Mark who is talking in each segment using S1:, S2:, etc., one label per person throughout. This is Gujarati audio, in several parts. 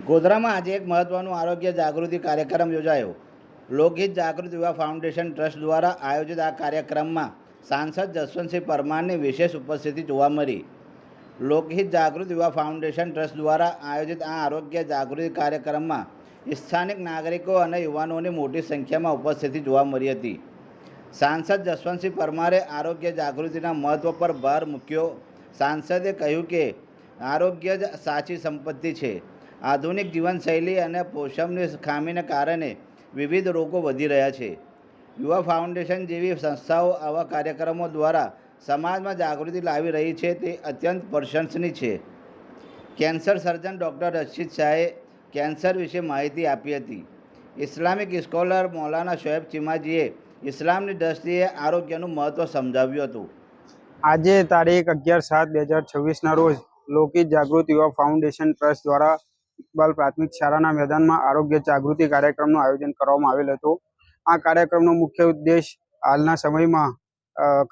S1: ગોધરામાં આજે એક મહત્વનું આરોગ્ય જાગૃતિ કાર્યક્રમ યોજાયો. લોકહિત જાગૃત યુવા ફાઉન્ડેશન ટ્રસ્ટ દ્વારા આયોજિત આ કાર્યક્રમમાં સાંસદ જસવંતસિંહ પરમારની વિશેષ ઉપસ્થિતિ જોવા મળી. લોકહિત જાગૃત યુવા ફાઉન્ડેશન ટ્રસ્ટ દ્વારા આયોજિત આ આરોગ્ય જાગૃતિ કાર્યક્રમમાં સ્થાનિક નાગરિકો અને યુવાનોની મોટી સંખ્યામાં ઉપસ્થિતિ જોવા મળી હતી. સાંસદ જસવંતસિંહ પરમારે આરોગ્ય જાગૃતિના મહત્વ પર ભાર મૂક્યો. સાંસદે કહ્યું કે આરોગ્ય જ સાચી સંપત્તિ છે. આધુનિક જીવનશૈલી અને પોષણની ખામીને કારણે વિવિધ રોગો વધી રહ્યા છે. યુવા ફાઉન્ડેશન જેવી સંસ્થાઓ આવા કાર્યક્રમો દ્વારા સમાજમાં જાગૃતિ લાવી રહી છે તે અત્યંત પ્રશંસનીય છે. કેન્સર સર્જન ડૉક્ટર રશીદ શાહે કેન્સર વિશે માહિતી આપી હતી. ઇસ્લામિક સ્કોલર મૌલાના શોએબ ચીમાજીએ ઇસ્લામની દ્રષ્ટિએ આરોગ્યનું મહત્ત્વ સમજાવ્યું હતું.
S2: આજે તારીખ 11/7/2026ના રોજ લોકહિત જાગૃત યુવા ફાઉન્ડેશન ટ્રસ્ટ દ્વારા ઇકબાલ પ્રાથમિક શાળાના મેદાનમાં આરોગ્ય જાગૃતિ કાર્યક્રમનું આયોજન કરવામાં આવેલ હતું. આ કાર્યક્રમનો મુખ્ય ઉદ્દેશ હાલના સમયમાં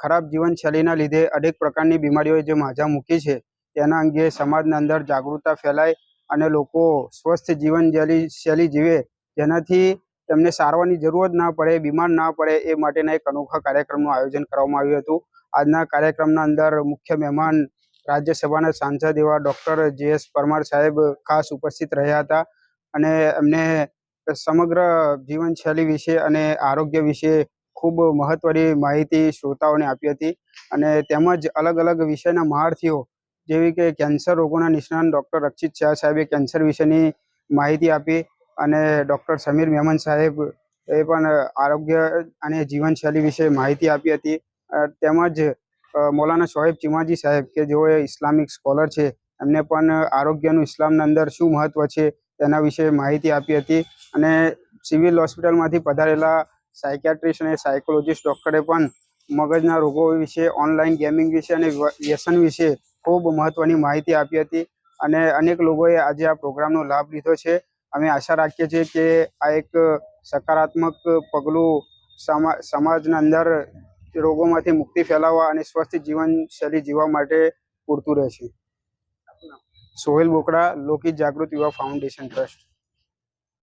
S2: ખરાબ જીવનશૈલીના લીધે અનેક પ્રકારની બીમારીઓ જે માઝા મૂકી છે તેના અંગે સમાજના અંદર જાગૃતતા ફેલાય અને લોકો સ્વસ્થ જીવનશૈલી જીવે, જેનાથી તેમને સારવારની જરૂરત ના પડે, બીમાર ના પડે, એ માટેના એક અનોખા કાર્યક્રમનું આયોજન કરવામાં આવ્યું હતું. આજના કાર્યક્રમના અંદર મુખ્ય મહેમાન રાજ્યસભાના સાંસદ એવા ડૉક્ટર JS પરમાર સાહેબ ખાસ ઉપસ્થિત રહ્યા હતા અને એમને સમગ્ર જીવનશૈલી વિશે અને આરોગ્ય વિશે ખૂબ મહત્ત્વની માહિતી શ્રોતાઓને આપી હતી અને તેમજ અલગ અલગ વિષયના મહારથીઓ જેવી કે કેન્સર રોગોના નિષ્ણાત ડૉક્ટર રશીદ શાહ સાહેબે કેન્સર વિશેની માહિતી આપી અને ડૉક્ટર સમીર મેમન સાહેબ એ પણ આરોગ્ય અને જીવનશૈલી વિશે માહિતી આપી હતી. તેમજ મૌલાના શોએબ ચીમાજી સાહેબ કે જેઓ ઇસ્લામિક સ્કોલર છે, એમને પણ આરોગ્યનું ઇસ્લામના અંદર શું મહત્ત્વ છે તેના વિશે માહિતી આપી હતી અને સિવિલ હોસ્પિટલમાંથી પધારેલા સાયકિયાટ્રિસ્ટ અને સાયકોલોજીસ્ટ ડૉક્ટરે પણ મગજના રોગો વિશે, ઓનલાઈન ગેમિંગ વિશે અને વ્યસન વિશે ખૂબ મહત્ત્વની માહિતી આપી હતી અને અનેક લોકોએ આજે આ પ્રોગ્રામનો લાભ લીધો છે. અમે આશા રાખીએ છીએ કે આ એક સકારાત્મક પગલું સમાજના અંદર રોગોમાંથી મુક્તિ ફેલાવવા અને સ્વસ્થ જીવનશૈલી જીવવા માટે પૂરતું રહેશે. સોહેલ બોકડા, લોકહિત જાગૃત યુવા ફાઉન્ડેશન ટ્રસ્ટ.